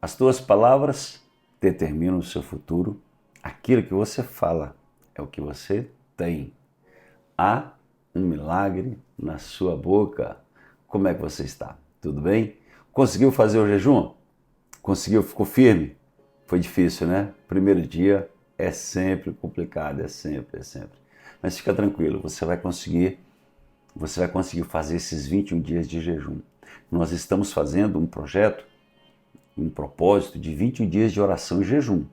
As tuas palavras determinam o seu futuro. Aquilo que você fala é o que você tem. Há um milagre na sua boca. Como é que você está? Tudo bem? Conseguiu fazer o jejum? Conseguiu? Ficou firme? Foi difícil, né? Primeiro dia é sempre complicado, é sempre. Mas fica tranquilo, você vai conseguir fazer esses 21 dias de jejum. Nós estamos fazendo um projeto, um propósito de 21 dias de oração e jejum.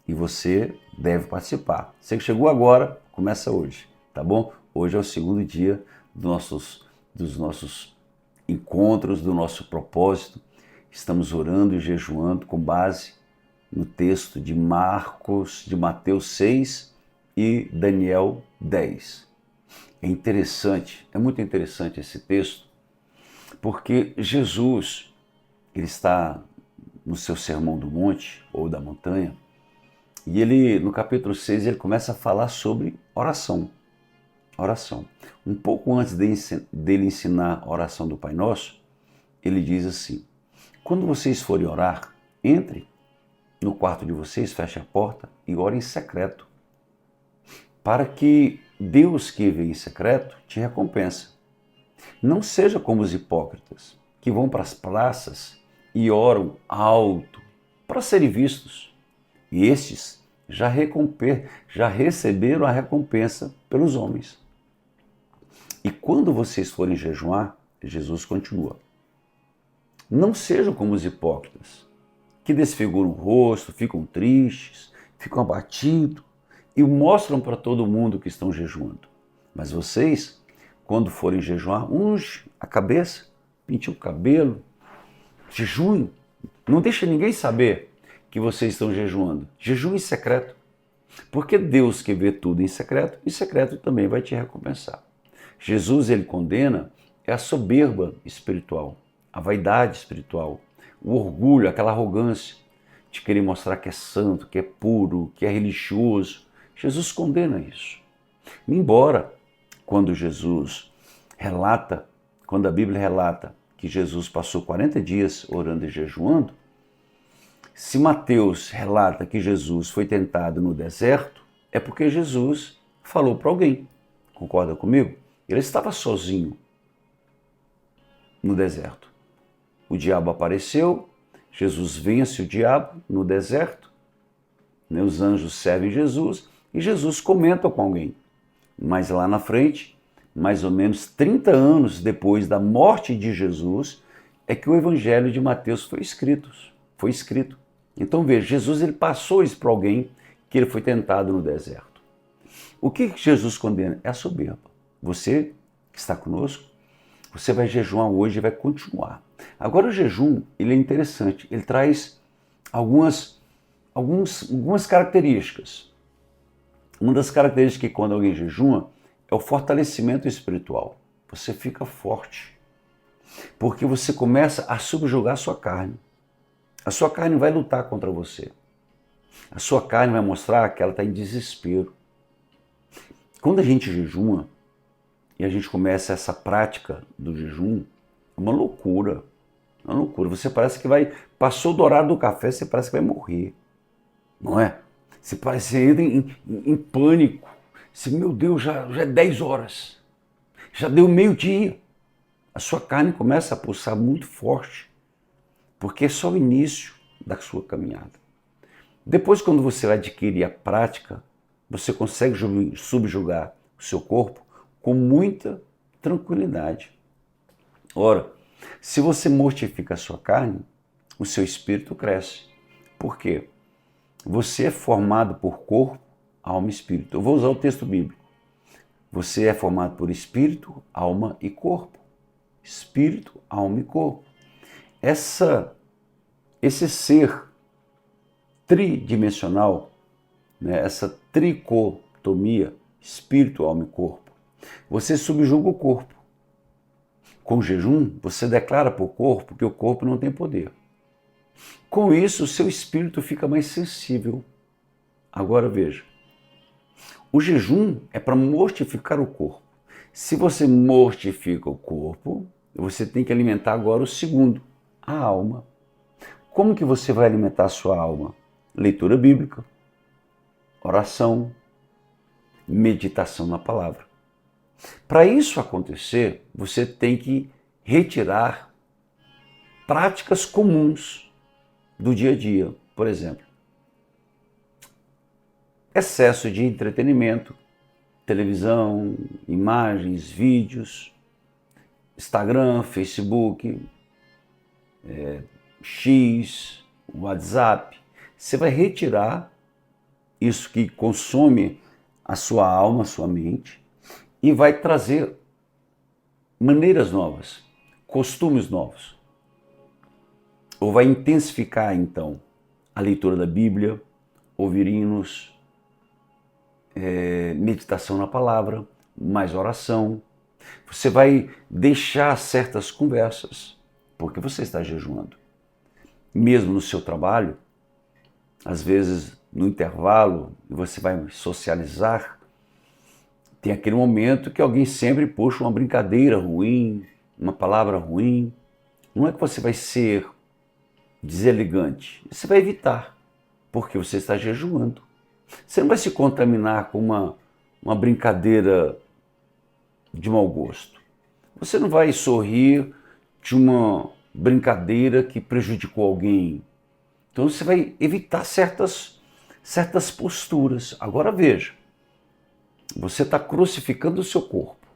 E você deve participar. Você que chegou agora, começa hoje, tá bom? Hoje é o segundo dia dos nossos encontros, do nosso propósito. Estamos orando e jejuando com base no texto de Mateus 6 e Daniel 10. É interessante, é muito interessante esse texto, porque Jesus, ele está no seu Sermão do Monte, ou da montanha, e ele, no capítulo 6, ele começa a falar sobre oração. Oração. Um pouco antes dele ensinar a oração do Pai Nosso, ele diz assim: quando vocês forem orar, entre no quarto de vocês, feche a porta e orem em secreto, para que Deus que vê em secreto te recompensa. Não seja como os hipócritas, que vão para as praças e oram alto para serem vistos. E estes já receberam a recompensa pelos homens. E quando vocês forem jejuar, Jesus continua: não sejam como os hipócritas, que desfiguram o rosto, ficam tristes, ficam abatidos e mostram para todo mundo que estão jejuando. Mas vocês, quando forem jejuar, unge a cabeça, pinte o cabelo, jejuem. Não deixe ninguém saber que vocês estão jejuando. Jejum em secreto. Porque Deus que vê tudo em secreto também vai te recompensar. Jesus, ele condena a soberba espiritual, a vaidade espiritual, o orgulho, aquela arrogância de querer mostrar que é santo, que é puro, que é religioso. Jesus condena isso. Embora, quando a Bíblia relata que Jesus passou 40 dias orando e jejuando, se Mateus relata que Jesus foi tentado no deserto, é porque Jesus falou para alguém. Concorda comigo? Ele estava sozinho no deserto. O diabo apareceu, Jesus vence o diabo no deserto, os anjos servem Jesus e Jesus comenta com alguém. Mas lá na frente, mais ou menos 30 anos depois da morte de Jesus, é que o Evangelho de Mateus foi escrito. Então veja, Jesus ele passou isso para alguém que ele foi tentado no deserto. O que Jesus condena? É a soberba. Você que está conosco, você vai jejuar hoje e vai continuar. Agora o jejum, ele é interessante, ele traz algumas características. Uma das características que quando alguém jejuma é o fortalecimento espiritual. Você fica forte, porque você começa a subjugar a sua carne. A sua carne vai lutar contra você. A sua carne vai mostrar que ela está em desespero. Quando a gente jejuma e a gente começa essa prática do jejum, é uma loucura. É uma loucura. Você parece que passou do horário do café, você parece que vai morrer. Não é? Você entra em pânico. Meu Deus, já é 10 horas. Já deu meio-dia. A sua carne começa a pulsar muito forte, porque é só o início da sua caminhada. Depois, quando você adquirir a prática, você consegue subjugar o seu corpo com muita tranquilidade. Ora, se você mortifica a sua carne, o seu espírito cresce. Por quê? Você é formado por corpo, alma e espírito. Eu vou usar o texto bíblico. Você é formado por espírito, alma e corpo. Espírito, alma e corpo. Esse ser tridimensional, né, essa tricotomia, espírito, alma e corpo, você subjuga o corpo. Com o jejum, você declara para o corpo que o corpo não tem poder. Com isso, o seu espírito fica mais sensível. Agora veja, o jejum é para mortificar o corpo. Se você mortifica o corpo, você tem que alimentar agora o segundo, a alma. Como que você vai alimentar a sua alma? Leitura bíblica, oração, meditação na palavra. Para isso acontecer, você tem que retirar práticas comuns do dia a dia. Por exemplo, excesso de entretenimento, televisão, imagens, vídeos, Instagram, Facebook, X, WhatsApp. Você vai retirar isso que consome a sua alma, a sua mente, e vai trazer maneiras novas, costumes novos. Ou vai intensificar, então, a leitura da Bíblia, ouvir hinos, meditação na palavra, mais oração. Você vai deixar certas conversas, porque você está jejuando. Mesmo no seu trabalho, às vezes no intervalo, você vai socializar, tem aquele momento que alguém sempre puxa uma brincadeira ruim, uma palavra ruim. Não é que você vai ser deselegante, você vai evitar, porque você está jejuando. Você não vai se contaminar com uma brincadeira de mau gosto. Você não vai sorrir de uma brincadeira que prejudicou alguém. Então você vai evitar certas posturas. Agora veja, você está crucificando o seu corpo.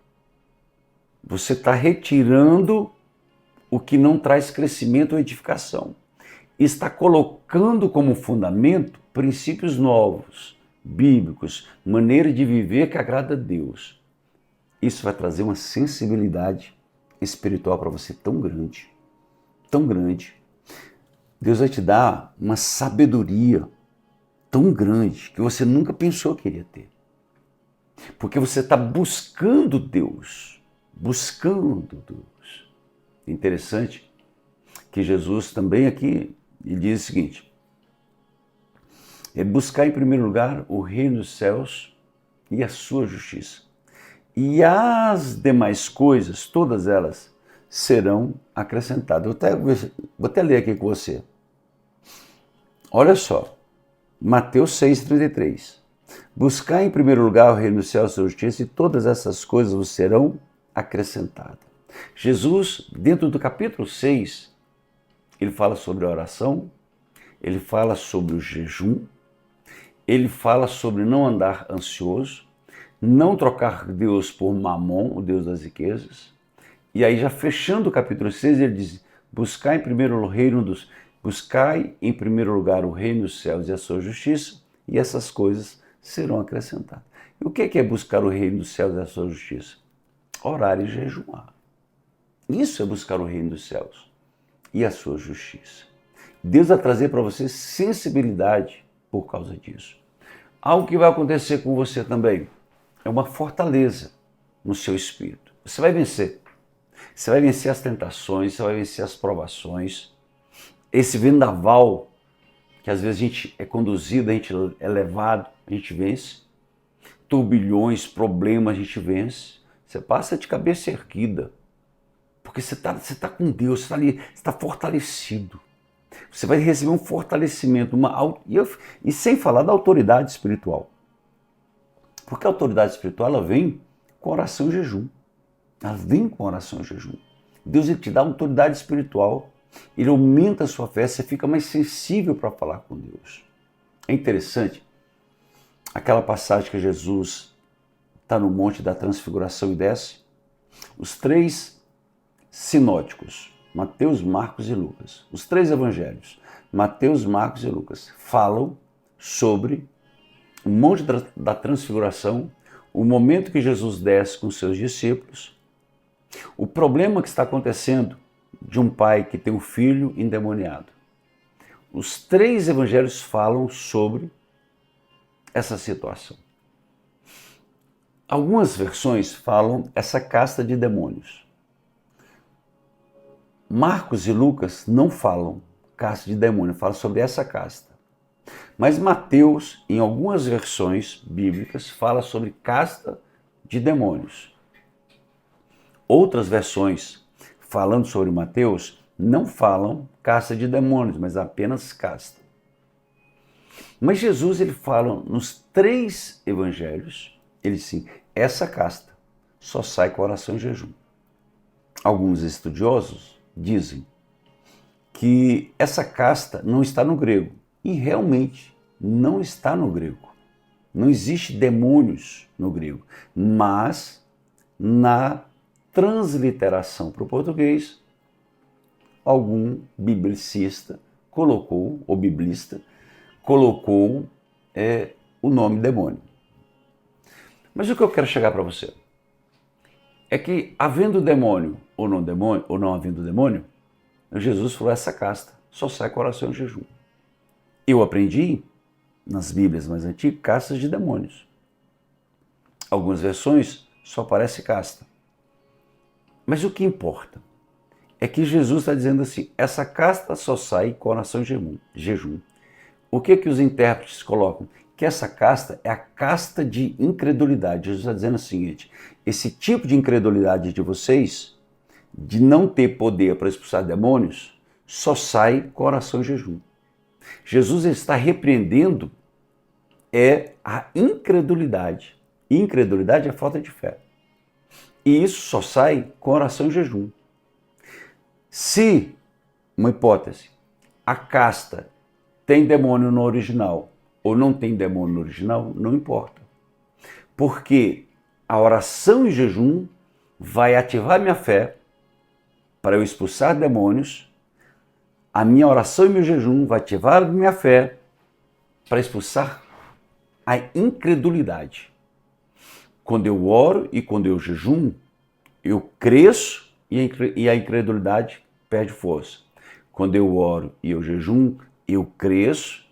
Você está retirando o que não traz crescimento ou edificação. Está colocando como fundamento princípios novos, bíblicos, maneira de viver que agrada a Deus. Isso vai trazer uma sensibilidade espiritual para você tão grande, tão grande. Deus vai te dar uma sabedoria tão grande que você nunca pensou que iria ter. Porque você está buscando Deus, buscando Deus. Interessante que Jesus também aqui ele diz o seguinte: é buscar em primeiro lugar o reino dos céus e a sua justiça. E as demais coisas, todas elas, serão acrescentadas. Vou até ler aqui com você. Olha só, Mateus 6,33. Buscar em primeiro lugar o reino dos céus e a sua justiça, e todas essas coisas vos serão acrescentadas. Jesus, dentro do capítulo 6, ele fala sobre a oração, ele fala sobre o jejum, ele fala sobre não andar ansioso, não trocar Deus por Mamon, o Deus das riquezas. E aí, já fechando o capítulo 6, ele diz: buscai em primeiro lugar o reino dos céus e a sua justiça, e essas coisas serão acrescentadas. E o que é buscar o reino dos céus e a sua justiça? Orar e jejuar. Isso é buscar o reino dos céus e a sua justiça. Deus vai trazer para você sensibilidade por causa disso. Algo que vai acontecer com você também é uma fortaleza no seu espírito. Você vai vencer. Você vai vencer as tentações, você vai vencer as provações. Esse vendaval que às vezes a gente é conduzido, a gente é levado, a gente vence. Turbilhões, problemas, a gente vence. Você passa de cabeça erguida. Porque você está com Deus, você está ali, você está fortalecido. Você vai receber um fortalecimento, e sem falar da autoridade espiritual. Porque a autoridade espiritual ela vem com oração e jejum. Ela vem com oração e jejum. Deus ele te dá autoridade espiritual, ele aumenta a sua fé, você fica mais sensível para falar com Deus. É interessante, aquela passagem que Jesus está no Monte da Transfiguração e desce, os três sinóticos, Mateus, Marcos e Lucas, os três evangelhos, Mateus, Marcos e Lucas, falam sobre o Monte da Transfiguração, o momento que Jesus desce com seus discípulos, o problema que está acontecendo de um pai que tem um filho endemoniado. Os três evangelhos falam sobre essa situação. Algumas versões falam essa casta de demônios. Marcos e Lucas não falam casta de demônio, falam sobre essa casta. Mas Mateus, em algumas versões bíblicas, fala sobre casta de demônios. Outras versões, falando sobre Mateus, não falam casta de demônios, mas apenas casta. Mas Jesus, ele fala nos 3 evangelhos, ele sim, essa casta só sai com oração e jejum. Alguns estudiosos dizem que essa casta não está no grego, e realmente não está no grego. Não existe demônios no grego, mas na transliteração para o português, algum biblicista colocou, ou biblista, colocou o nome demônio. Mas o que eu quero chegar para você é que, havendo demônio ou não havendo demônio, Jesus falou, essa casta só sai com oração e jejum. Eu aprendi nas Bíblias mais antigas castas de demônios. Algumas versões só aparece casta. Mas o que importa é que Jesus está dizendo assim, essa casta só sai com oração e jejum. O que os intérpretes colocam? Que essa casta é a casta de incredulidade. Jesus está dizendo o seguinte, esse tipo de incredulidade de vocês, de não ter poder para expulsar demônios, só sai com oração e jejum. Jesus está repreendendo a incredulidade. Incredulidade é falta de fé. E isso só sai com oração e jejum. Se, uma hipótese, a casta tem demônio no original ou não tem demônio no original, não importa. Porque a oração e jejum vai ativar minha fé para eu expulsar demônios. A minha oração e meu jejum vai ativar a minha fé para expulsar a incredulidade. Quando eu oro e quando eu jejum, eu cresço e a incredulidade perde força. Quando eu oro e eu jejum, eu cresço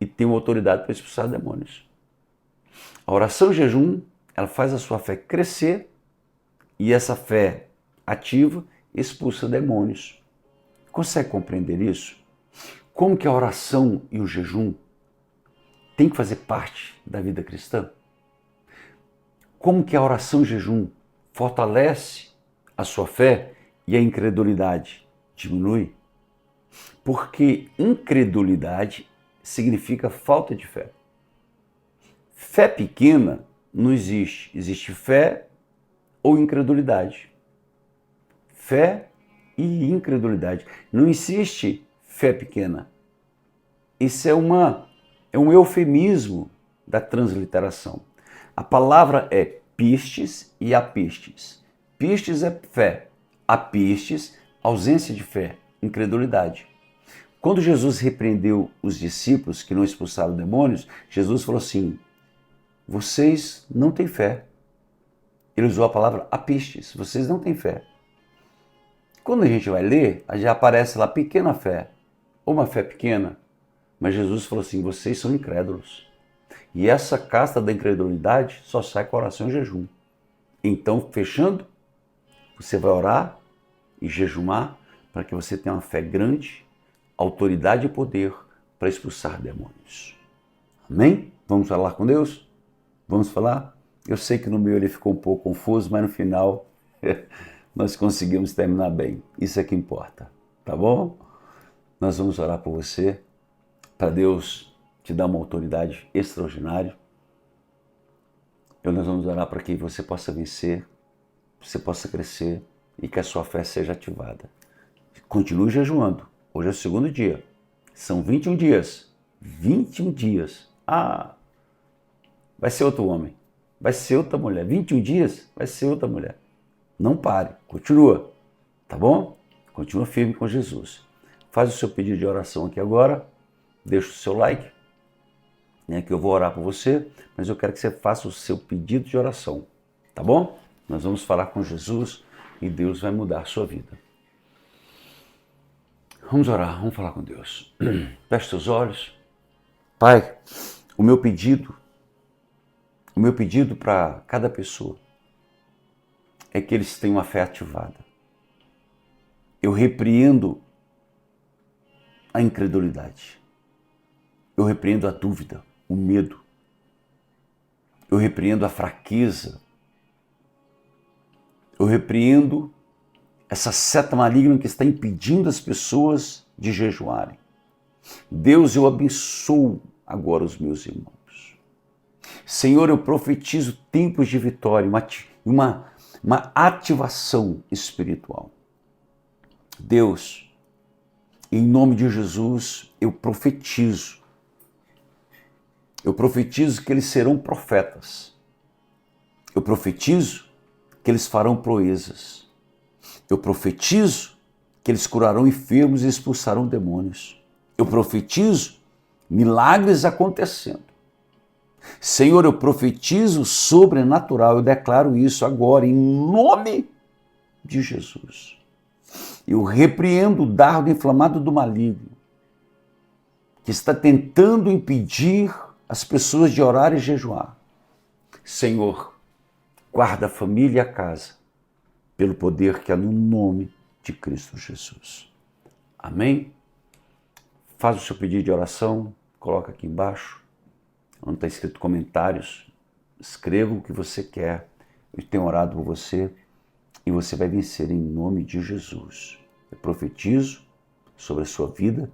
e tenho autoridade para expulsar demônios. A oração e jejum, ela faz a sua fé crescer e essa fé ativa expulsa demônios. Consegue compreender isso? Como que a oração e o jejum tem que fazer parte da vida cristã? Como que a oração e o jejum fortalece a sua fé e a incredulidade diminui? Porque incredulidade significa falta de fé. Fé pequena não existe. Existe fé ou incredulidade. Fé e incredulidade. Não existe fé pequena. Isso é um eufemismo da transliteração. A palavra é pistes e apistes. Pistes é fé. Apistes, ausência de fé, incredulidade. Quando Jesus repreendeu os discípulos que não expulsaram demônios, Jesus falou assim, vocês não têm fé. Ele usou a palavra apistes, vocês não têm fé. Quando a gente vai ler, já aparece lá pequena fé, ou uma fé pequena. Mas Jesus falou assim, vocês são incrédulos. E essa casta da incredulidade só sai com oração e jejum. Então, fechando, você vai orar e jejumar para que você tenha uma fé grande, autoridade e poder para expulsar demônios. Amém? Vamos falar com Deus? Vamos falar? Eu sei que no meio ele ficou um pouco confuso, mas no final nós conseguimos terminar bem. Isso é que importa, tá bom? Nós vamos orar por você, para Deus te dar uma autoridade extraordinária. Nós vamos orar para que você possa vencer, você possa crescer e que a sua fé seja ativada. Continue jejuando. Hoje é o 2º dia. São 21 dias. 21 dias. Vai ser outro homem. Vai ser outra mulher. 21 dias, vai ser outra mulher. Não pare. Continua. Tá bom? Continua firme com Jesus. Faz o seu pedido de oração aqui agora. Deixa o seu like. Que eu vou orar por você. Mas eu quero que você faça o seu pedido de oração. Tá bom? Nós vamos falar com Jesus e Deus vai mudar a sua vida. Vamos orar, vamos falar com Deus. Feche seus olhos. Pai, o meu pedido para cada pessoa é que eles tenham a fé ativada. Eu repreendo a incredulidade. Eu repreendo a dúvida, o medo. Eu repreendo a fraqueza. Eu repreendo essa seta maligna que está impedindo as pessoas de jejuarem. Deus, eu abençoo agora os meus irmãos. Senhor, eu profetizo tempos de vitória, uma ativação espiritual. Deus, em nome de Jesus, eu profetizo que eles serão profetas. Eu profetizo que eles farão proezas. Eu profetizo que eles curarão enfermos e expulsarão demônios. Eu profetizo milagres acontecendo. Senhor, eu profetizo sobrenatural. Eu declaro isso agora em nome de Jesus. Eu repreendo o dardo inflamado do maligno que está tentando impedir as pessoas de orar e jejuar. Senhor, guarda a família e a casa pelo poder que há no nome de Cristo Jesus. Amém? Faz o seu pedido de oração, coloca aqui embaixo, onde está escrito comentários, escreva o que você quer. Eu tenho orado por você e você vai vencer em nome de Jesus. Eu profetizo sobre a sua vida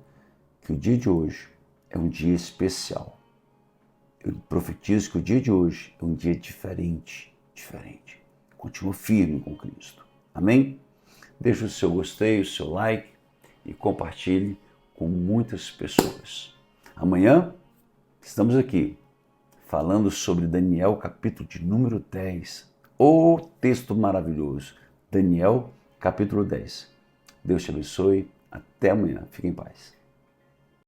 que o dia de hoje é um dia especial. Eu profetizo que o dia de hoje é um dia diferente. Continua firme com Cristo. Amém? Deixe o seu gostei, o seu like e compartilhe com muitas pessoas. Amanhã estamos aqui falando sobre Daniel, capítulo de número 10. O texto maravilhoso. Daniel, capítulo 10. Deus te abençoe. Até amanhã. Fique em paz.